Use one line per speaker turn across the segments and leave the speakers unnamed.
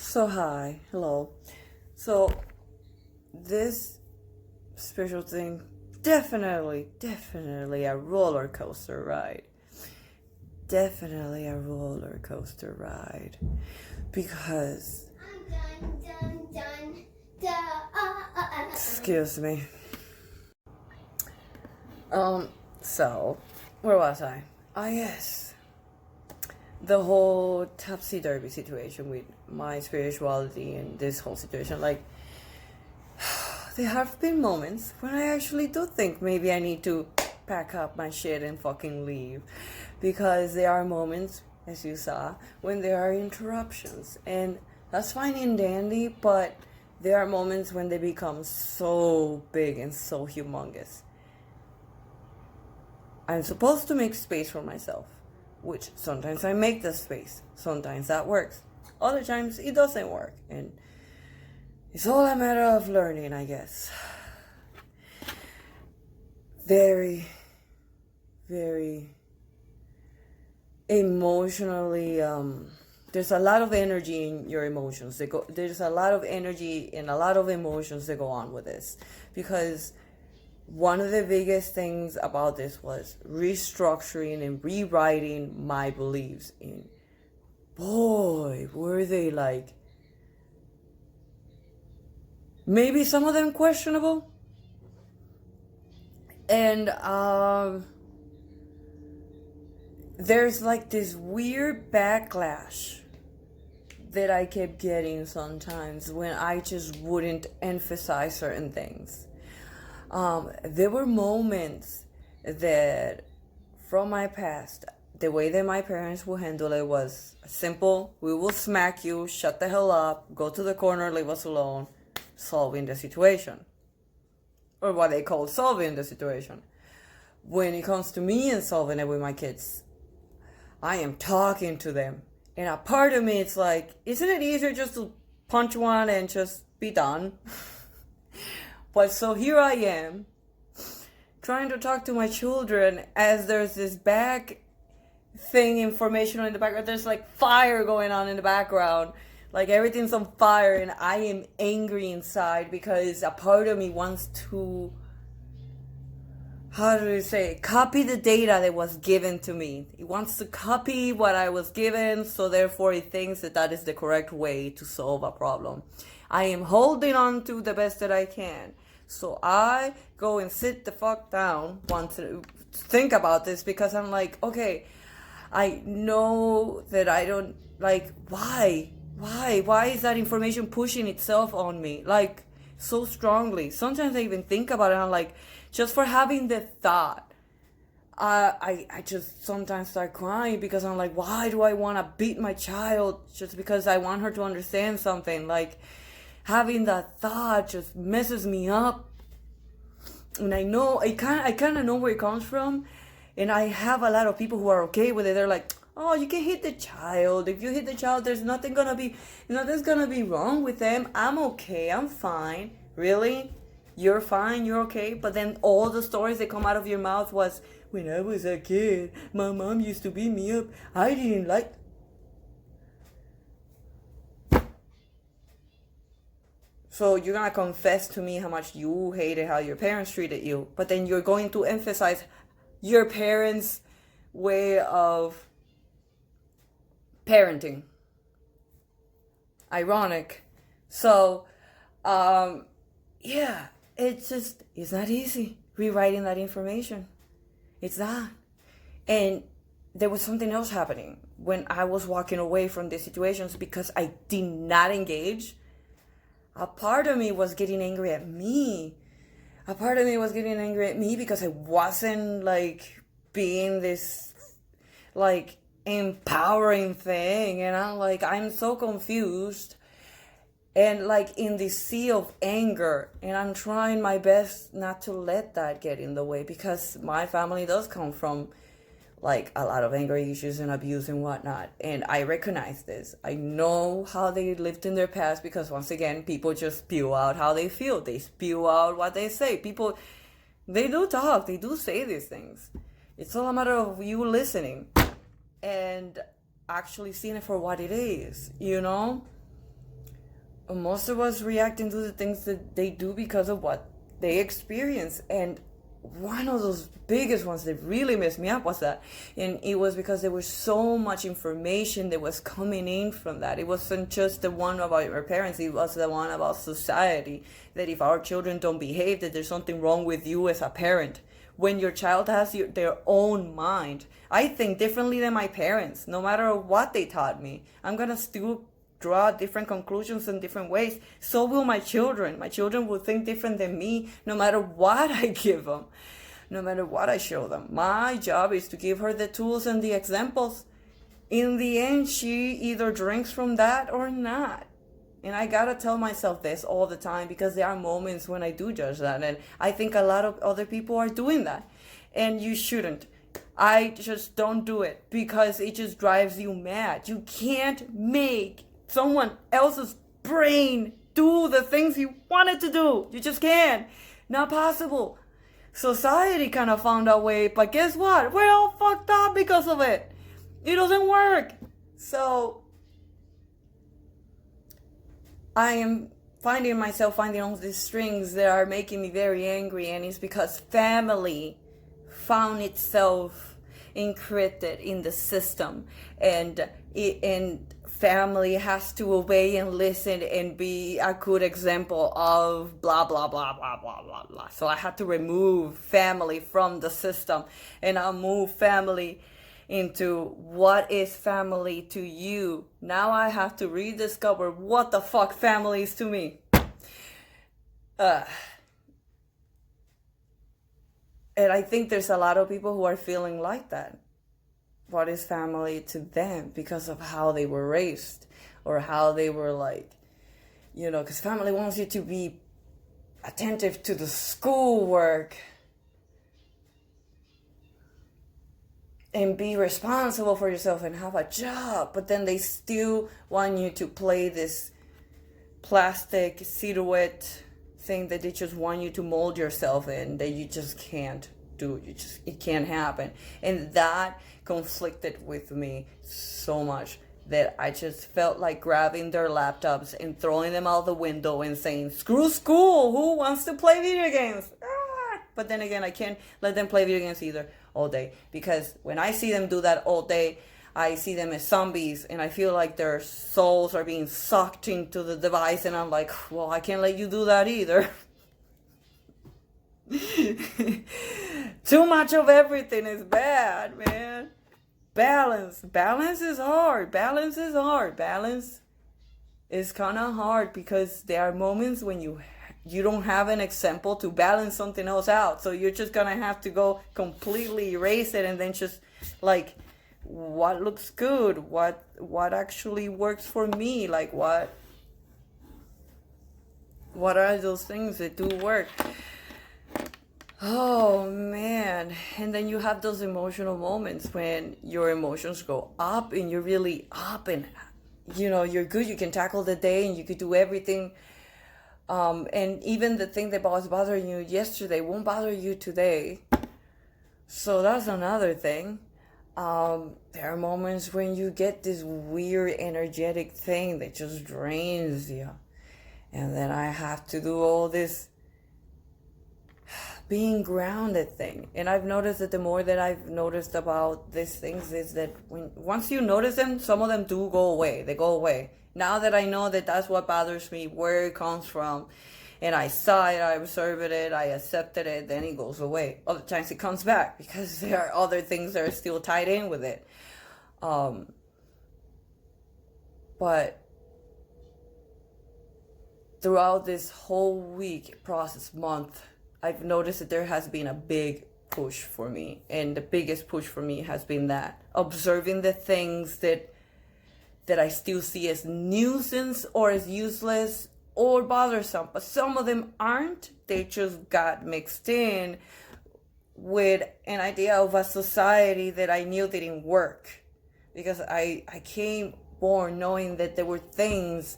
So hi, hello. So this spiritual thing definitely a roller coaster ride. Definitely a roller coaster ride. Because excuse me. So where was I? Ah yes. The whole topsy-turvy situation with my spirituality and this whole situation, like there have been moments when I actually do think maybe I need to pack up my shit and fucking leave. Because there are moments, as you saw, when there are interruptions. And that's fine and dandy, but there are moments when they become so big and so humongous. I'm supposed to make space for myself, which sometimes I make the space. Sometimes that works. Other times it doesn't work. And it's all a matter of learning, I guess. Very, very emotionally, there's a lot of energy in your emotions. There's a lot of energy and a lot of emotions that go on with this. Because one of the biggest things about this was restructuring and rewriting my beliefs. And boy, were they like, maybe some of them questionable. And there's like this weird backlash that I kept getting sometimes when I just wouldn't emphasize certain things. There were moments that from my past, the way that my parents would handle it was simple: we will smack you, shut the hell up, go to the corner, leave us alone, solving the situation. Or what they call solving the situation. When it comes to me and solving it with my kids, I am talking to them. And a part of me, it's like, isn't it easier just to punch one and just be done? But so here I am, trying to talk to my children as there's this back thing, information in the background. There's like fire going on in the background. Like everything's on fire and I am angry inside because a part of me wants to, how do you say, copy the data that was given to me. It wants to copy what I was given, so therefore it thinks that that is the correct way to solve a problem. I am holding on to the best that I can. So I go and sit the fuck down once to think about this, because I'm like, okay, I know that I don't, like, why is that information pushing itself on me, like, so strongly? Sometimes I even think about it and I'm like, just for having the thought, I just sometimes start crying, because I'm like, why do I want to beat my child just because I want her to understand something? Like, having that thought just messes me up. And I know, I kind of know where it comes from. And I have a lot of people who are okay with it. They're like, oh, you can hit the child. If you hit the child, nothing's gonna be wrong with them. I'm okay, I'm fine. Really? You're fine, you're okay? But then all the stories that come out of your mouth was, when I was a kid, my mom used to beat me up. I didn't like. So you're gonna confess to me how much you hated how your parents treated you, but then you're going to emphasize your parents' way of parenting. Ironic. So, yeah, it's not easy rewriting that information. It's not. And there was something else happening when I was walking away from these situations because I did not engage. A part of me was getting angry at me. A part of me was getting angry at me because I wasn't, like, being this, like, empowering thing. And I'm like, I'm so confused. And, like, in this sea of anger. And I'm trying my best not to let that get in the way, because my family does come from, like, a lot of anger issues and abuse and whatnot. And I recognize this. I know how they lived in their past, because once again, people just spew out how they feel. They spew out what they say. People, they do talk. They do say these things. It's all a matter of you listening and actually seeing it for what it is, you know? most of us reacting to the things that they do because of what they experience. And one of those biggest ones that really messed me up was that, and it was because there was so much information that was coming in from that. It wasn't just the one about our parents, it was the one about society, that if our children don't behave, that there's something wrong with you as a parent. When your child has their own mind, I think differently than my parents. No matter what they taught me, I'm gonna still draw different conclusions in different ways. So will my children. My children will think different than me no matter what I give them, no matter what I show them. My job is to give her the tools and the examples. In the end, she either drinks from that or not. And I gotta tell myself this all the time, because there are moments when I do judge that, and I think a lot of other people are doing that. And you shouldn't. I just don't do it, because it just drives you mad. You can't make someone else's brain do the things you want it to do. You just can't. Not possible. Society kind of found a way, but guess what? We're all fucked up because of it. It doesn't work. So I am finding myself finding all these strings that are making me very angry, and it's because family found itself encrypted in the system, and family has to obey and listen and be a good example of blah blah blah blah blah blah blah. So I had to remove family from the system, and I'll move family into what is family to you. Now I have to rediscover what the fuck family is to me. And I think there's a lot of people who are feeling like that. What is family to them because of how they were raised, or how they were like, because family wants you to be attentive to the schoolwork and be responsible for yourself and have a job, but then they still want you to play this plastic silhouette thing that they just want you to mold yourself in, that you just can't do. It can't happen. And that conflicted with me so much that I just felt like grabbing their laptops and throwing them out the window and saying, screw school, who wants to play video games? But then again, I can't let them play video games either all day, because when I see them do that all day, I see them as zombies, and I feel like their souls are being sucked into the device, and I'm like, well, I can't let you do that either. Too much of everything is bad, man. Balance is hard. Balance is kind of hard, because there are moments when you don't have an example to balance something else out, so you're just gonna have to go completely erase it, and then just like, what looks good, what actually works for me, like what are those things that do work. Oh man. And then you have those emotional moments when your emotions go up and you're really up, and you're good, you can tackle the day and you could do everything, and even the thing that was bothering you yesterday won't bother you today. So that's another thing. There are moments when you get this weird energetic thing that just drains you, and then I have to do all this being grounded thing. And I've noticed that the more that I've noticed about these things is that once you notice them, some of them do go away. They go away. Now that I know that that's what bothers me, where it comes from, and I saw it, I observed it, I accepted it, then it goes away. Other times it comes back because there are other things that are still tied in with it. But throughout this whole week, month, I've noticed that there has been a big push for me. And the biggest push for me has been that. Observing the things that I still see as nuisance or as useless or bothersome. But some of them aren't. They just got mixed in with an idea of a society that I knew didn't work. Because I came born knowing that there were things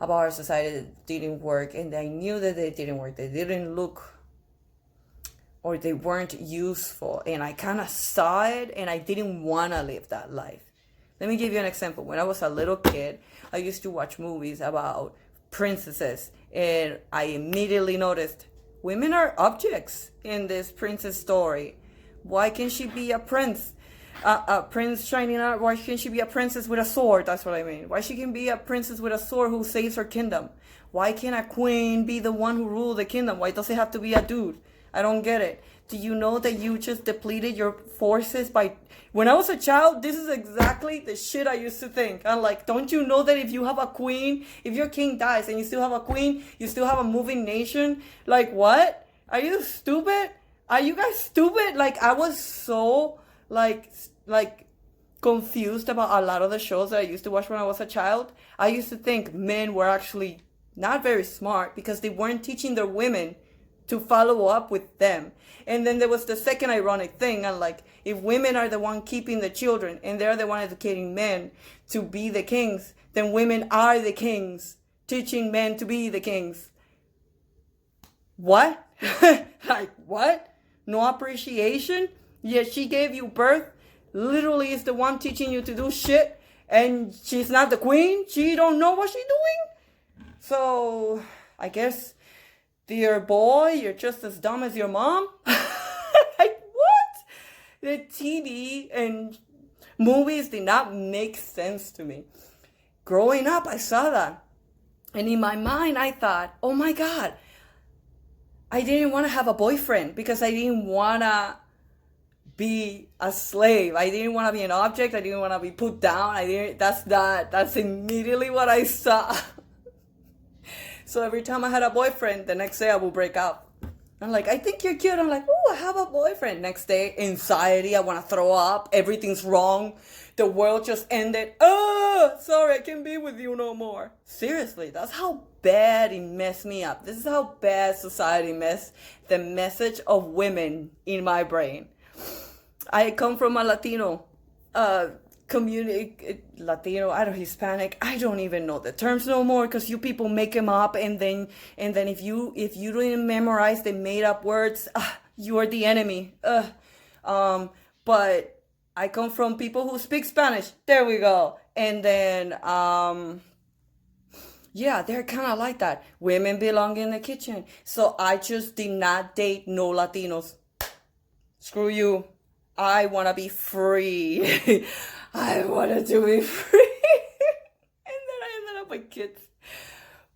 about our society that didn't work. And I knew that they didn't work. They didn't look, or they weren't useful, and I kind of saw it, and I didn't want to live that life. Let me give you an example. When I was a little kid, I used to watch movies about princesses. And I immediately noticed women are objects in this princess story. Why can't she be a prince? A prince shining out. Why can't she be a princess with a sword? That's what I mean. Why she can be a princess with a sword who saves her kingdom? Why can't a queen be the one who rules the kingdom? Why does it have to be a dude? I don't get it. Do you know that you just depleted your forces by... When I was a child, this is exactly the shit I used to think. I'm like, don't you know that if you have a queen, if your king dies and you still have a queen, you still have a moving nation? Like, what? Are you stupid? Are you guys stupid? Like, I was so, like confused about a lot of the shows that I used to watch when I was a child. I used to think men were actually not very smart because they weren't teaching their women to follow up with them. And then there was the second ironic thing. I'm like, if women are the one keeping the children and they're the one educating men to be the kings, then women are the kings, teaching men to be the kings. What? Like, what? No appreciation? Yet she gave you birth, literally is the one teaching you to do shit, and she's not the queen? She don't know what she's doing? So, I guess... Dear boy, you're just as dumb as your mom? Like, what? The TV and movies did not make sense to me. Growing up, I saw that. And in my mind, I thought, oh my God, I didn't want to have a boyfriend because I didn't want to be a slave. I didn't want to be an object. I didn't want to be put down. That's immediately what I saw. So every time I had a boyfriend, the next day I would break up. I'm like, I think you're cute. I'm like, oh, I have a boyfriend. Next day, anxiety. I want to throw up. Everything's wrong. The world just ended. Oh, sorry, I can't be with you no more. Seriously, that's how bad it messed me up. This is how bad society messed the message of women in my brain. I come from a Latino community, Latino, Hispanic, I don't even know the terms no more because you people make them up, and then if you didn't memorize the made up words, you are the enemy. But I come from people who speak Spanish. There we go. And then yeah, they're kind of like that. Women belong in the kitchen. So I just did not date no Latinos. Screw you. I want to be free. I wanted to be free. And then I ended up with kids.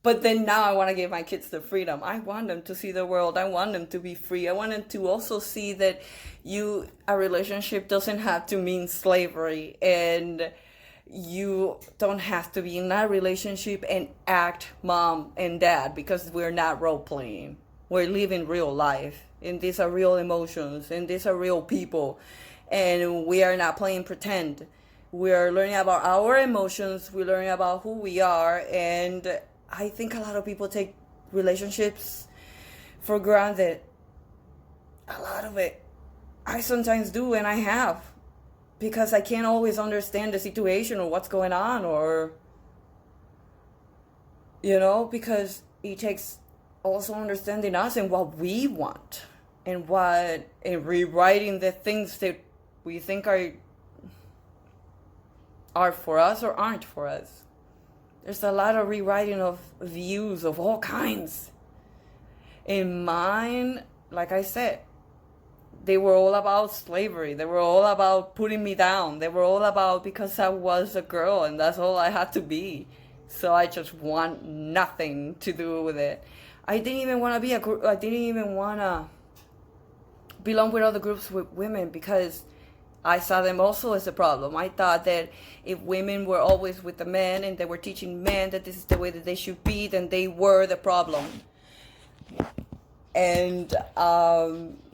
But then now I want to give my kids the freedom. I want them to see the world. I want them to be free. I want them to also see that a relationship doesn't have to mean slavery. And you don't have to be in that relationship and act mom and dad, because we're not role playing. We're living real life. And these are real emotions. And these are real people. And we are not playing pretend. We are learning about our emotions. We're learning about who we are. And I think a lot of people take relationships for granted. A lot of it. I sometimes do, and I have. Because I can't always understand the situation or what's going on, or, because it takes also understanding us and what we want, and rewriting the things that we think are for us or aren't for us. There's a lot of rewriting of views of all kinds. In mine, like I said, they were all about slavery. They were all about putting me down. They were all about because I was a girl and that's all I had to be. So I just want nothing to do with it. I didn't even want to be a group. I didn't even want to belong with other groups with women because I saw them also as a problem. I thought that if women were always with the men and they were teaching men that this is the way that they should be, then they were the problem. And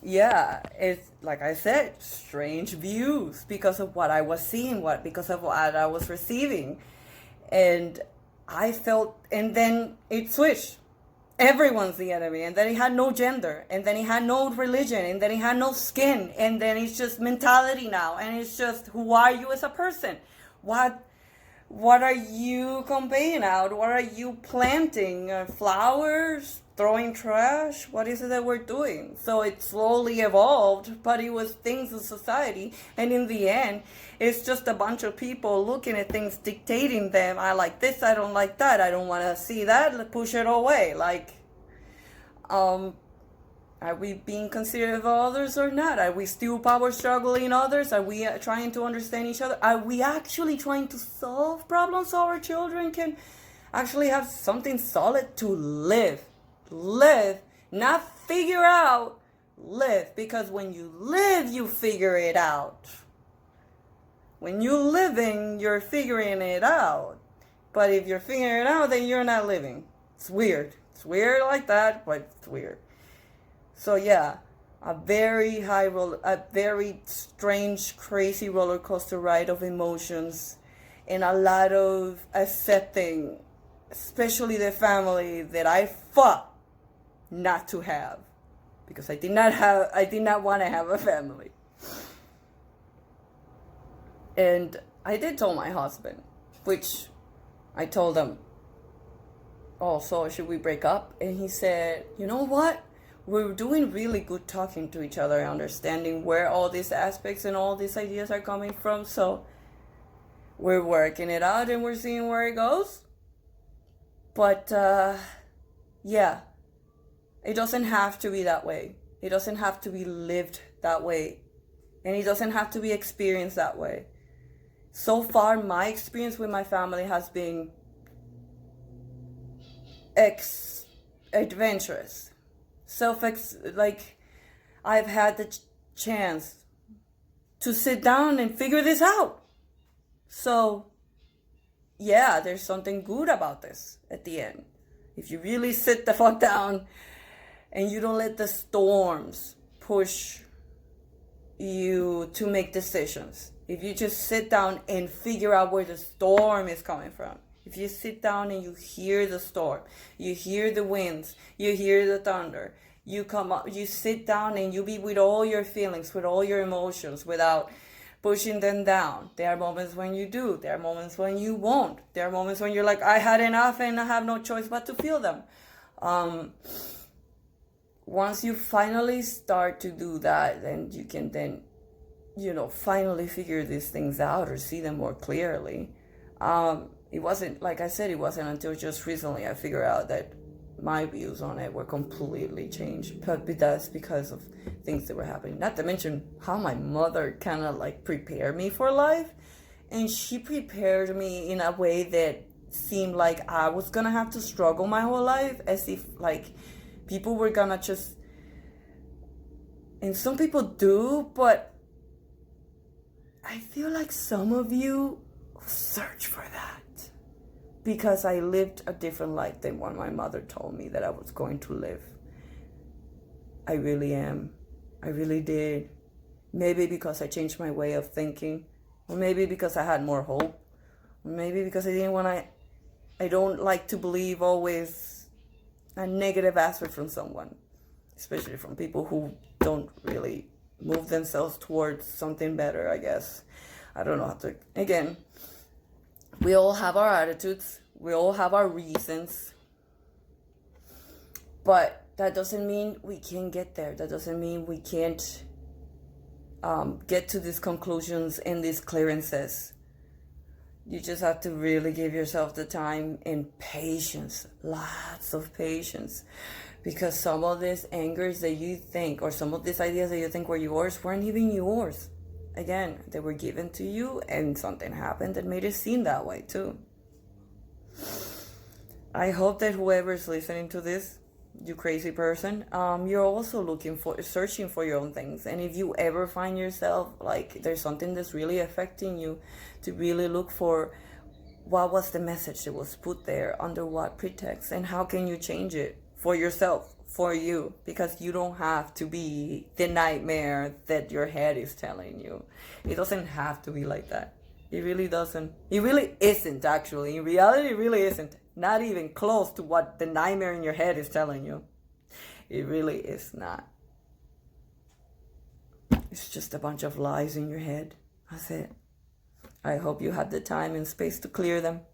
yeah, it's like I said, strange views because of what I was seeing, because of what I was receiving. And I felt, and then it switched. Everyone's the enemy, and then he had no gender, and then he had no religion, and then he had no skin, and then it's just mentality now, and it's just, who are you as a person? What are you conveying out? What are you planting? Flowers, throwing trash? What is it that we're doing? So it slowly evolved, but it was things in society. And in the end, it's just a bunch of people looking at things, dictating them. I like this, I don't like that, I don't want to see that, push it away. Like, are we being considerate of others or not? Are we still power struggling others? Are we trying to understand each other? Are we actually trying to solve problems so our children can actually have something solid to live? Live, not figure out, live. Because when you live, you figure it out. When you're living, you're figuring it out. But if you're figuring it out, then you're not living. It's weird. It's weird like that, but it's weird. So yeah, a very strange, crazy roller coaster ride of emotions, and a lot of accepting, especially the family that I fought not to have, because I did not want to have a family. And I did tell my husband, which I told him, oh, so should we break up? And he said, you know what? We're doing really good talking to each other, understanding where all these aspects and all these ideas are coming from. So we're working it out and we're seeing where it goes. But yeah, it doesn't have to be that way. It doesn't have to be lived that way. And it doesn't have to be experienced that way. So far, my experience with my family has been adventurous. Like, I've had the chance to sit down and figure this out. So, yeah, there's something good about this at the end. If you really sit the fuck down and you don't let the storms push you to make decisions. If you just sit down and figure out where the storm is coming from. If you sit down and you hear the storm, you hear the winds, you hear the thunder, you come up, you sit down and you be with all your feelings, with all your emotions, without pushing them down. There are moments when you do. There are moments when you won't. There are moments when you're like, I had enough and I have no choice but to feel them. Once you finally start to do that, then you can finally figure these things out or see them more clearly. It wasn't, like I said, it wasn't until just recently I figured out that my views on it were completely changed. But that's because of things that were happening. Not to mention how my mother kind of like prepared me for life. And she prepared me in a way that seemed like I was going to have to struggle my whole life, as if like people were going to just... And some people do, but I feel like some of you search for that. Because I lived a different life than what my mother told me that I was going to live. I really am. I really did. Maybe because I changed my way of thinking. Or maybe because I had more hope. Or maybe because I don't like to believe always a negative aspect from someone. Especially from people who don't really move themselves towards something better, I guess. I don't know how to... Again... We all have our attitudes. We all have our reasons. But that doesn't mean we can't get there. That doesn't mean we can't get to these conclusions and these clearances. You just have to really give yourself the time and patience. Lots of patience. Because some of these angers that you think, or some of these ideas that you think were yours, weren't even yours. Again, they were given to you and something happened that made it seem that way too. I hope that whoever's listening to this, you crazy person, you're also searching for your own things. And if you ever find yourself like there's something that's really affecting you, to really look for what was the message that was put there, under what pretext, and how can you change it for yourself. For you, because you don't have to be the nightmare that your head is telling you. It doesn't have to be like that. It really doesn't. It really isn't, actually. In reality, it really isn't. Not even close to what the nightmare in your head is telling you. It really is not. It's just a bunch of lies in your head. That's it. I hope you had the time and space to clear them.